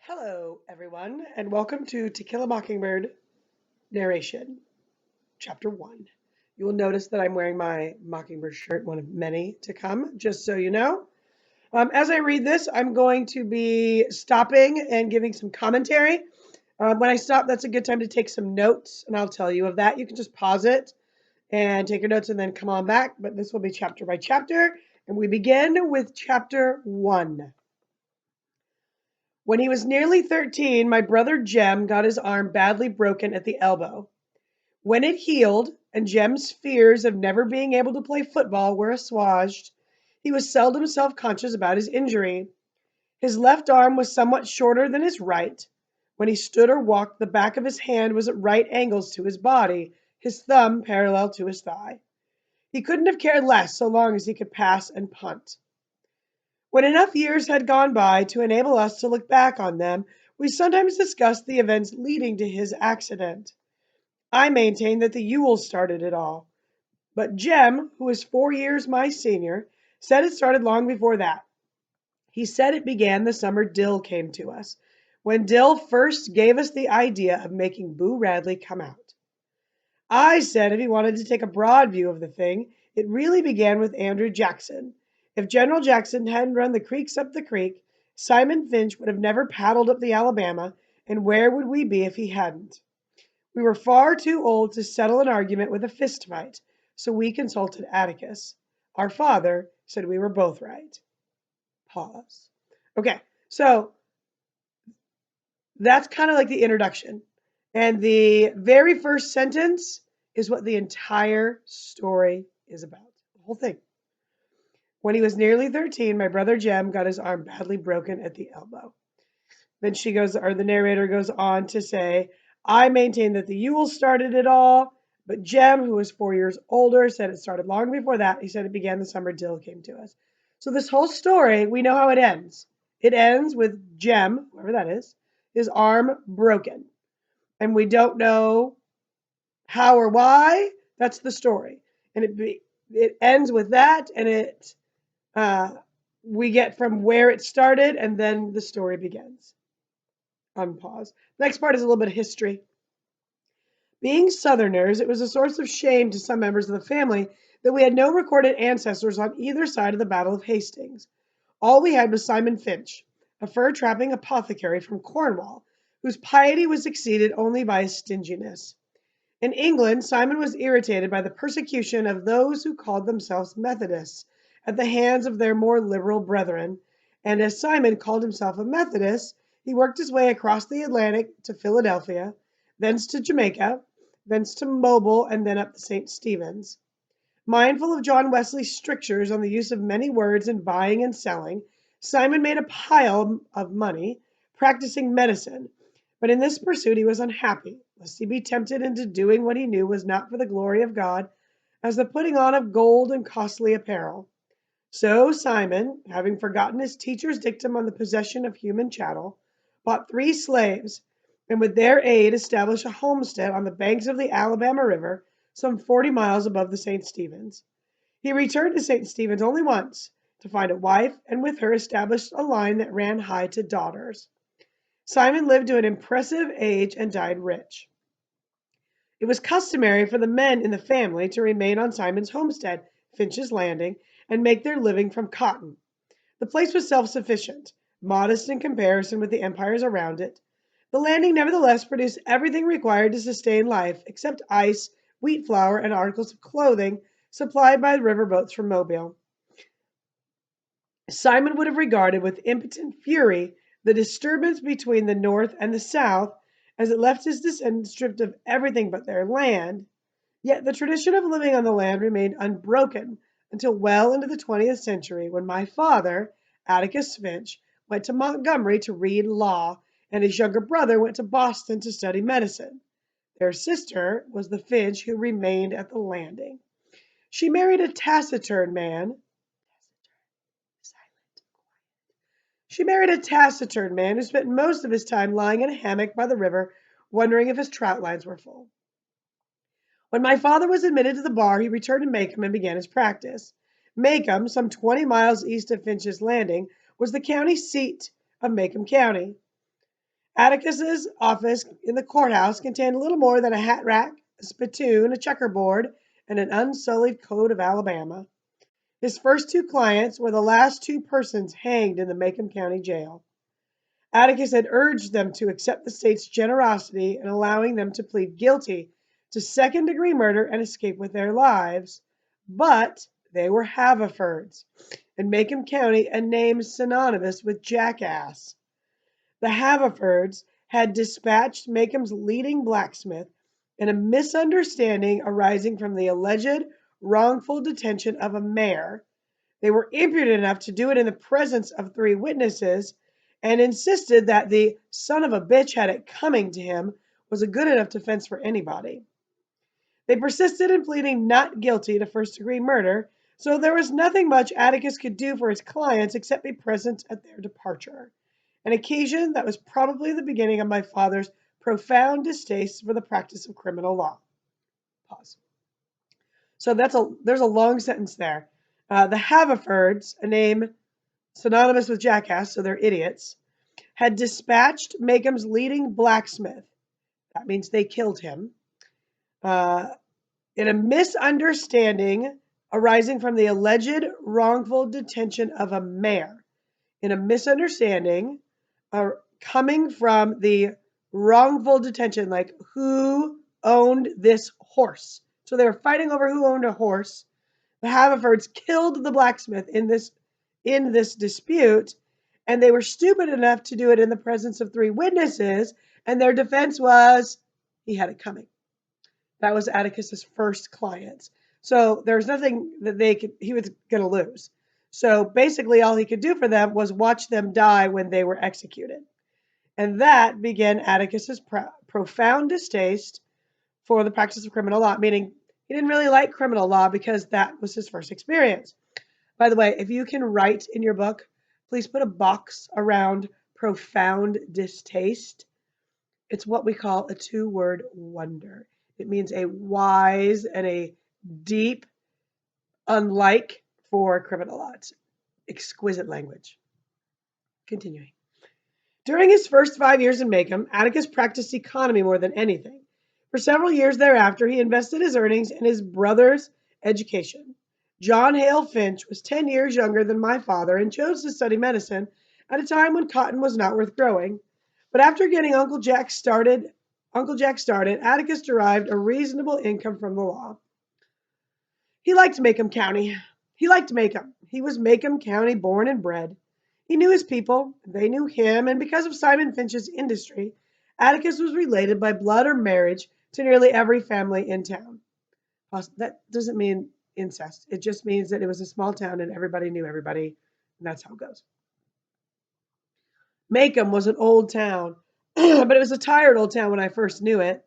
Hello, everyone, and welcome to To Kill a Mockingbird narration, Chapter 1. You will notice that I'm wearing my Mockingbird shirt, one of many to come, just so you know. As I read this, I'm going to be stopping and giving some commentary. When I stop, that's a good time to take some notes, and I'll tell you of that. You can just pause it and take your notes and then come on back, but this will be chapter by chapter, and we begin with Chapter 1. When he was nearly 13, my brother Jem got his arm badly broken at the elbow. When it healed, and Jem's fears of never being able to play football were assuaged, he was seldom self conscious about his injury. His left arm was somewhat shorter than his right. When he stood or walked, the back of his hand was at right angles to his body, his thumb parallel to his thigh. He couldn't have cared less so long as he could pass and punt. When enough years had gone by to enable us to look back on them, we sometimes discussed the events leading to his accident. I maintain that the Yule started it all, but Jem, who is 4 years my senior, said it started long before that. He said it began the summer Dill came to us, when Dill first gave us the idea of making Boo Radley come out. I said if he wanted to take a broad view of the thing, it really began with Andrew Jackson. If General Jackson hadn't run the creeks up the creek, Simon Finch would have never paddled up the Alabama, and where would we be if he hadn't? We were far too old to settle an argument with a fist fight, so we consulted Atticus. Our father said we were both right. Pause. Okay, so that's kind of like the introduction. And the very first sentence is what the entire story is about. The whole thing. When he was nearly 13, my brother Jem got his arm badly broken at the elbow. Then the narrator goes on to say, I maintain that the Yule started it all, but Jem, who was 4 years older, said it started long before that. He said it began the summer Dill came to us. So this whole story, we know how it ends. It ends with Jem, whoever that is, his arm broken. And we don't know how or why. That's the story. And it ends with that, and uh, we get from where it started, and then the story begins. Unpause. The next part is a little bit of history. Being Southerners, it was a source of shame to some members of the family that we had no recorded ancestors on either side of the Battle of Hastings. All we had was Simon Finch, a fur-trapping apothecary from Cornwall, whose piety was exceeded only by his stinginess. In England, Simon was irritated by the persecution of those who called themselves Methodists at the hands of their more liberal brethren, and as Simon called himself a Methodist, he worked his way across the Atlantic to Philadelphia, thence to Jamaica, thence to Mobile, and then up to St. Stephen's. Mindful of John Wesley's strictures on the use of many words in buying and selling, Simon made a pile of money practicing medicine, but in this pursuit he was unhappy, lest he be tempted into doing what he knew was not for the glory of God, as the putting on of gold and costly apparel. So Simon, having forgotten his teacher's dictum on the possession of human chattel, bought 3 slaves, and with their aid established a homestead on the banks of the Alabama River, some 40 miles above the St. Stephen's. He returned to St. Stephen's only once, to find a wife, and with her established a line that ran high to daughters. Simon lived to an impressive age and died rich. It was customary for the men in the family to remain on Simon's homestead, Finch's Landing, and make their living from cotton. The place was self-sufficient, modest in comparison with the empires around it. The landing nevertheless produced everything required to sustain life, except ice, wheat flour, and articles of clothing supplied by river boats from Mobile. Simon would have regarded with impotent fury the disturbance between the North and the South, as it left his descendants stripped of everything but their land. Yet the tradition of living on the land remained unbroken until well into the 20th century, when my father, Atticus Finch, went to Montgomery to read law, and his younger brother went to Boston to study medicine. Their sister was the Finch who remained at the landing. She married a taciturn man. She married a taciturn man who spent most of his time lying in a hammock by the river, wondering if his trout lines were full. When my father was admitted to the bar, he returned to Macomb and began his practice. Macomb, some 20 miles east of Finch's Landing, was the county seat of Macomb County. Atticus's office in the courthouse contained little more than a hat rack, a spittoon, a checkerboard, and an unsullied code of Alabama. His first two clients were the last two persons hanged in the Macomb County Jail. Atticus had urged them to accept the state's generosity in allowing them to plead guilty to second-degree murder and escape with their lives, but they were Haverfords, in Macomb County, a name synonymous with jackass. The Haverfords had dispatched Macomb's leading blacksmith in a misunderstanding arising from the alleged wrongful detention of a mare. They were impudent enough to do it in the presence of three witnesses and insisted that the son of a bitch had it coming to him was a good enough defense for anybody. They persisted in pleading not guilty to first-degree murder, so there was nothing much Atticus could do for his clients except be present at their departure, an occasion that was probably the beginning of my father's profound distaste for the practice of criminal law. Pause. So there's a long sentence there. The Haverfords, a name synonymous with jackass, so they're idiots, had dispatched Macomb's leading blacksmith. That means they killed him. Uh, in a misunderstanding arising from the alleged wrongful detention of a mare. In a misunderstanding coming from the wrongful detention, like who owned this horse. So they were fighting over who owned a horse. The Haverfords killed the blacksmith in this dispute, and they were stupid enough to do it in the presence of three witnesses, and their defense was he had it coming. That was Atticus's first client. So there was nothing that he was going to lose. So basically all he could do for them was watch them die when they were executed. And that began Atticus's profound distaste for the practice of criminal law, meaning he didn't really like criminal law because that was his first experience. By the way, if you can write in your book, please put a box around profound distaste. It's what we call a two-word wonder. It means a wise and a deep unlike for criminal law. It's exquisite language. Continuing. During his first 5 years in Macomb, Atticus practiced economy more than anything. For several years thereafter, he invested his earnings in his brother's education. John Hale Finch was 10 years younger than my father and chose to study medicine at a time when cotton was not worth growing. But after getting Uncle Jack started, Atticus derived a reasonable income from the law. He liked Macomb County. He liked Macomb. He was Macomb County born and bred. He knew his people, they knew him, and because of Simon Finch's industry, Atticus was related by blood or marriage to nearly every family in town. That doesn't mean incest. It just means that it was a small town and everybody knew everybody, and that's how it goes. Macomb was an old town, but it was a tired old town when I first knew it.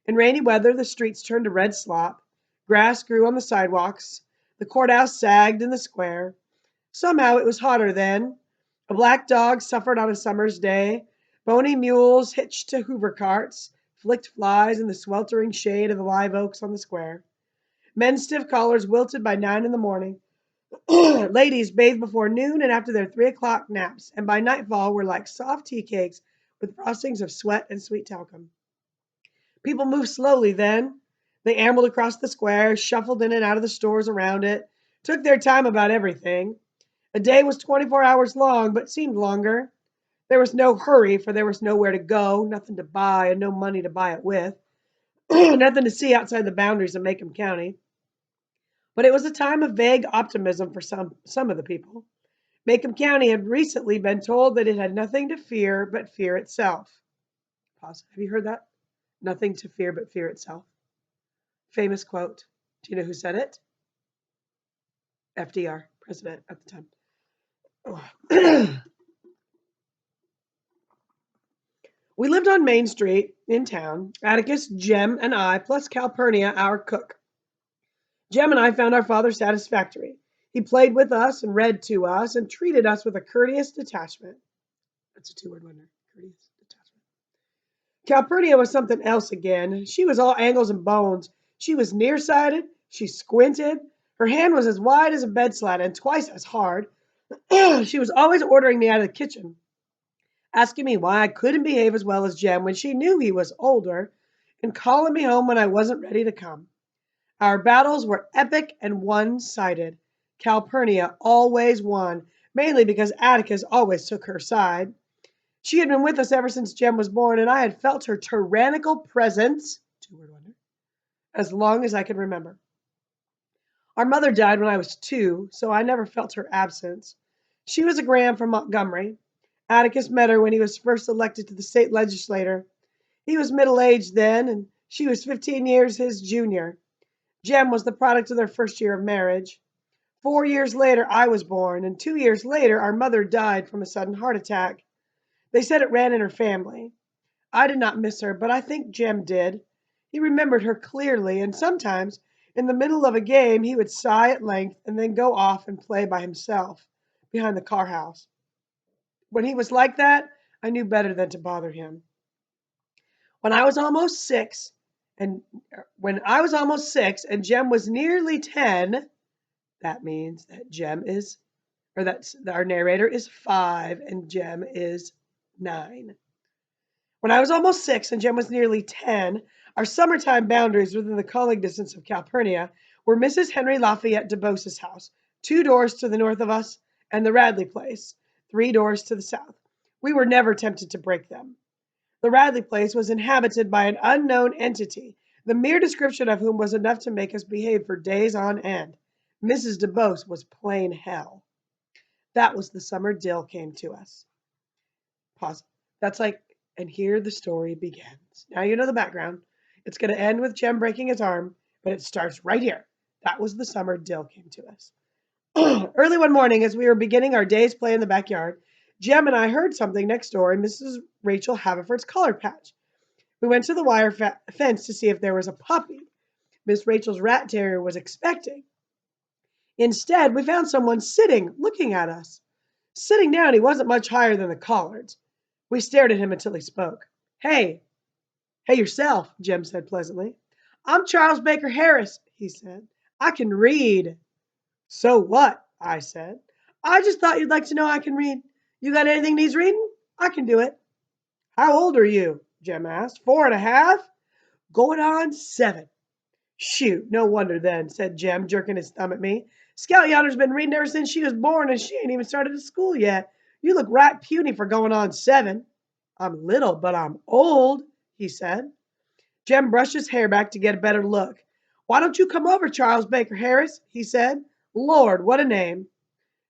In rainy weather, the streets turned to red slop. Grass grew on the sidewalks. The courthouse sagged in the square. Somehow it was hotter then. A black dog suffered on a summer's day. Bony mules hitched to Hoover carts flicked flies in the sweltering shade of the live oaks on the square. Men's stiff collars wilted by 9 in the morning. Ladies bathed before noon and after their 3 o'clock naps, and by nightfall were like soft tea cakes with frostings of sweat and sweet talcum. People moved slowly then. They ambled across the square, shuffled in and out of the stores around it, took their time about everything. A day was 24 hours long, but seemed longer. There was no hurry, for there was nowhere to go, nothing to buy, and no money to buy it with. Nothing to see outside the boundaries of Macomb County. But it was a time of vague optimism for some of the people. Macomb County had recently been told that it had nothing to fear but fear itself. Pause. Have you heard that? Nothing to fear but fear itself. Famous quote. Do you know who said it? FDR, president at the time. We lived on Main Street in town, Atticus, Jem, and I, plus Calpurnia, our cook. Jem and I found our father satisfactory. He played with us and read to us and treated us with a courteous detachment. That's a two-word wonder. Courteous detachment. Calpurnia was something else again. She was all angles and bones. She was nearsighted. She squinted. Her hand was as wide as a bed slat and twice as hard. She was always ordering me out of the kitchen. asking me why I couldn't behave as well as Jem when she knew he was older, and calling me home when I wasn't ready to come. Our battles were epic and one-sided. Calpurnia always won, mainly because Atticus always took her side. She had been with us ever since Jem was born, and I had felt her tyrannical presence, two-word wonder, as long as I could remember. Our mother died when I was 2, so I never felt her absence. She was a Graham from Montgomery. Atticus met her when he was first elected to the state legislature. He was middle-aged then, and she was 15 years his junior. Jem was the product of their first year of marriage. 4 years later, I was born, and 2 years later, our mother died from a sudden heart attack. They said it ran in her family. I did not miss her, but I think Jem did. He remembered her clearly, and sometimes, in the middle of a game, he would sigh at length and then go off and play by himself behind the car house. When he was like that, I knew better than to bother him. When I was almost six, and when I was almost 6 and Jem was nearly 10, that means that Jem is, or that our narrator is 5 and Jem is 9. When I was almost 6 and Jem was nearly 10, our summertime boundaries within the calling distance of Calpurnia were Mrs. Henry Lafayette DeBose's house, 2 doors to the north of us, and the Radley place, 3 doors to the south. We were never tempted to break them. The Radley place was inhabited by an unknown entity, the mere description of whom was enough to make us behave for days on end. Mrs. DeBose was plain hell. That was the summer Dill came to us. Pause. That's like, and here the story begins. Now you know the background. It's going to end with Jem breaking his arm, but it starts right here. That was the summer Dill came to us. Early one morning, as we were beginning our day's play in the backyard, Jem and I heard something next door in Mrs. Rachel Haverford's collar patch. We went to the wire fence to see if there was a puppy Miss Rachel's rat terrier was expecting. Instead, we found someone sitting, looking at us. Sitting down, he wasn't much higher than the collards. We stared at him until he spoke. Hey yourself, Jem said pleasantly. I'm Charles Baker Harris, he said. I can read. So what? I said. I just thought you'd like to know I can read. You got anything needs reading? I can do it. How old are you? Jem asked. 4.5? Going on 7. Shoot, no wonder then, said Jem, jerking his thumb at me. Scout Yonder's been reading ever since she was born, and she ain't even started to school yet. You look right puny for going on 7. I'm little, but I'm old, he said. Jem brushed his hair back to get a better look. Why don't you come over, Charles Baker Harris? He said. Lord, what a name.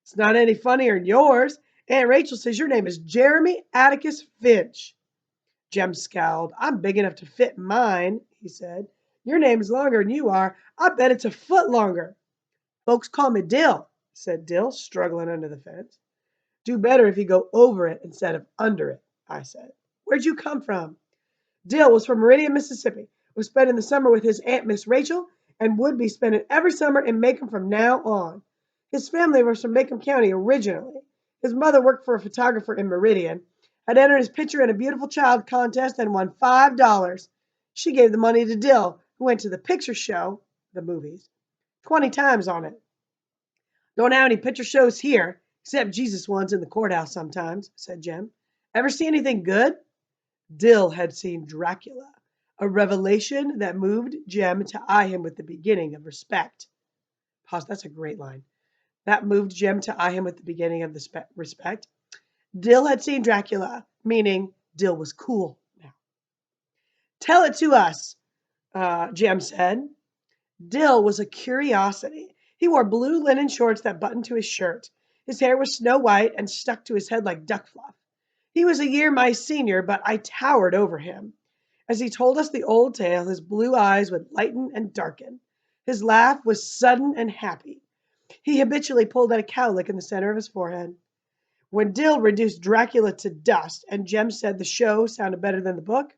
It's not any funnier than yours. Aunt Rachel says your name is Jeremy Atticus Finch. Jem scowled. I'm big enough to fit mine, he said. Your name is longer than you are. I bet it's a foot longer. Folks call me Dill, said Dill, struggling under the fence. Do better if you go over it instead of under it, I said. Where'd you come from? Dill was from Meridian, Mississippi, was spending the summer with his Aunt Miss Rachel, and would be spending every summer in Macomb from now on. His family was from Macomb County originally. His mother worked for a photographer in Meridian, had entered his picture in a beautiful child contest and won $5. She gave the money to Dill, who went to the picture show, the movies, 20 times on it. Don't have any picture shows here, except Jesus ones in the courthouse sometimes, said Jem. Ever see anything good? Dill had seen Dracula, a revelation that moved Jem to eye him with the beginning of respect. Pause, that's a great line. That moved Jem to eye him with the beginning of the respect. Dill had seen Dracula, meaning Dill was cool now. Tell it to us, Jem said. Dill was a curiosity. He wore blue linen shorts that buttoned to his shirt. His hair was snow white and stuck to his head like duck fluff. He was a year my senior, but I towered over him. As he told us the old tale, his blue eyes would lighten and darken. His laugh was sudden and happy. He habitually pulled at a cowlick in the center of his forehead. When Dill reduced Dracula to dust and Jem said the show sounded better than the book,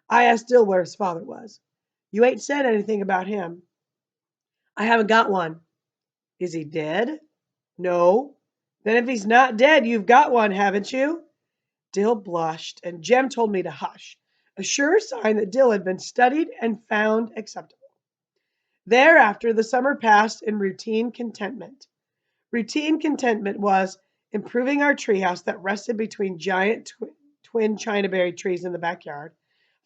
I asked Dill where his father was. You ain't said anything about him. I haven't got one. Is he dead? No. Then if he's not dead, you've got one, haven't you? Dill blushed, and Jem told me to hush, a sure sign that Dill had been studied and found acceptable. Thereafter, the summer passed in routine contentment. Routine contentment was improving our treehouse that rested between giant twin Chinaberry trees in the backyard,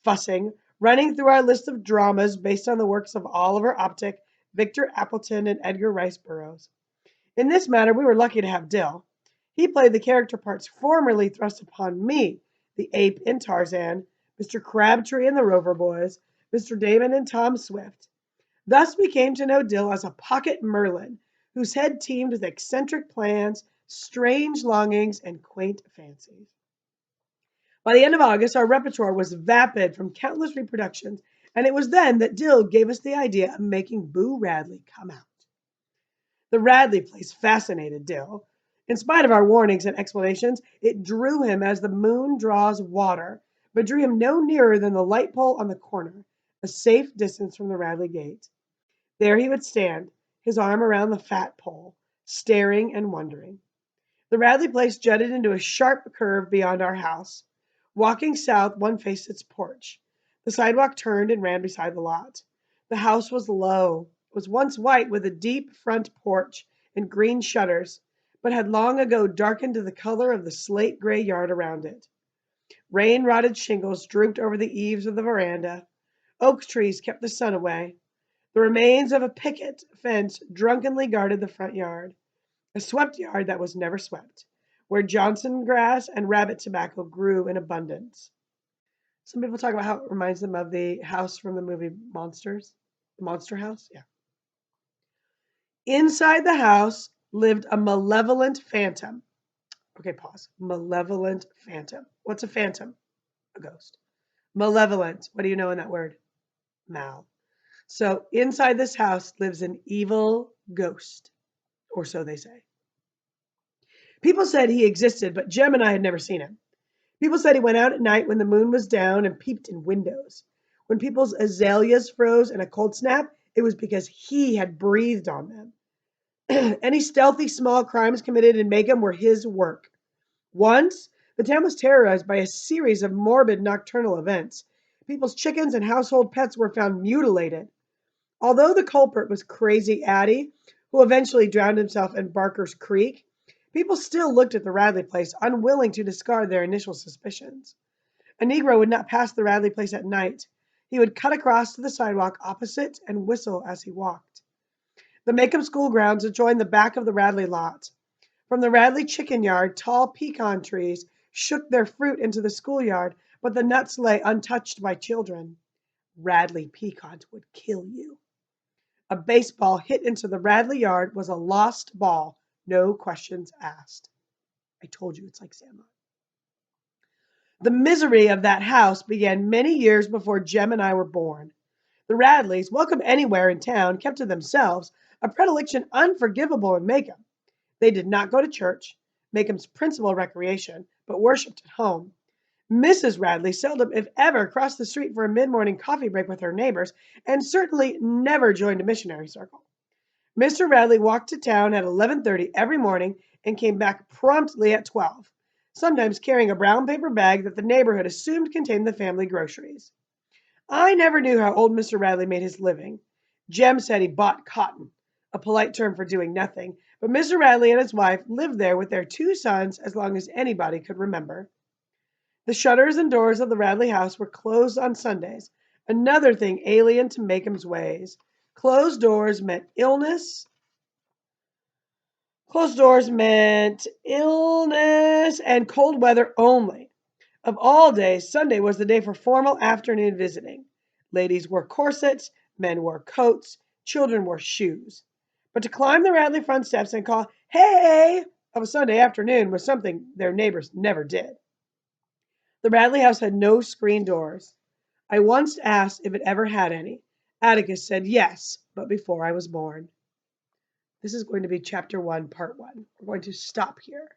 fussing, running through our list of dramas based on the works of Oliver Optic, Victor Appleton, and Edgar Rice Burroughs. In this matter, we were lucky to have Dill. He played the character parts formerly thrust upon me, the ape in Tarzan, Mr. Crabtree in the Rover Boys, Mr. Damon in Tom Swift. Thus we came to know Dill as a pocket Merlin, whose head teemed with eccentric plans, strange longings, and quaint fancies. By the end of August, our repertoire was vapid from countless reproductions, and it was then that Dill gave us the idea of making Boo Radley come out. The Radley place fascinated Dill. In spite of our warnings and explanations, it drew him as the moon draws water, but drew him no nearer than the light pole on the corner, a safe distance from the Radley gate. There he would stand, his arm around the fat pole, staring and wondering. The Radley place jutted into a sharp curve beyond our house. Walking south, one faced its porch. The sidewalk turned and ran beside the lot. The house was low, was once white with a deep front porch and green shutters, but had long ago darkened to the color of the slate gray yard around it. Rain-rotted shingles drooped over the eaves of the veranda. Oak trees kept the sun away. The remains of a picket fence drunkenly guarded the front yard, a swept yard that was never swept, where Johnson grass and rabbit tobacco grew in abundance. Some people talk about how it reminds them of the house from the movie Monsters. The Monster House? Yeah. Inside the house lived a malevolent phantom. Okay, pause. Malevolent phantom. What's a phantom? A ghost. Malevolent. What do you know in that word? Mal. So inside this house lives an evil ghost, or so they say. People said he existed, but Jem and I had never seen him. People said he went out at night when the moon was down and peeped in windows. When people's azaleas froze in a cold snap, it was because he had breathed on them. Any stealthy small crimes committed in Maycomb were his work. Once, the town was terrorized by a series of morbid nocturnal events. People's chickens and household pets were found mutilated. Although the culprit was Crazy Addie, who eventually drowned himself in Barker's Creek, people still looked at the Radley place, unwilling to discard their initial suspicions. A Negro would not pass the Radley place at night. He would cut across to the sidewalk opposite and whistle as he walked. The Maycomb School grounds adjoined the back of the Radley lot. From the Radley chicken yard, tall pecan trees shook their fruit into the schoolyard, but the nuts lay untouched by children. Radley pecans would kill you. A baseball hit into the Radley yard was a lost ball, no questions asked. I told you it's like Sandlot. The misery of that house began many years before Jem and I were born. The Radleys, welcome anywhere in town, kept to themselves, a predilection unforgivable in Maycomb. They did not go to church, Maycomb's principal recreation, but worshipped at home. Mrs. Radley seldom, if ever, crossed the street for a mid-morning coffee break with her neighbors, and certainly never joined a missionary circle. Mr. Radley walked to town at 11:30 every morning and came back promptly at 12, sometimes carrying a brown paper bag that the neighborhood assumed contained the family groceries. I never knew how old Mr. Radley made his living. Jem said he bought cotton, a polite term for doing nothing, but Mr. Radley and his wife lived there with their two sons as long as anybody could remember. The shutters and doors of the Radley house were closed on Sundays, another thing alien to Macomb's ways. Closed doors meant illness. Closed doors meant illness and cold weather only. Of all days, Sunday was the day for formal afternoon visiting. Ladies wore corsets, men wore coats, children wore shoes. But to climb the Radley front steps and call, "Hey!" of a Sunday afternoon was something their neighbors never did. The Radley house had no screen doors. I once asked if it ever had any. Atticus said yes, but before I was born. This is going to be chapter 1, part 1. We're going to stop here.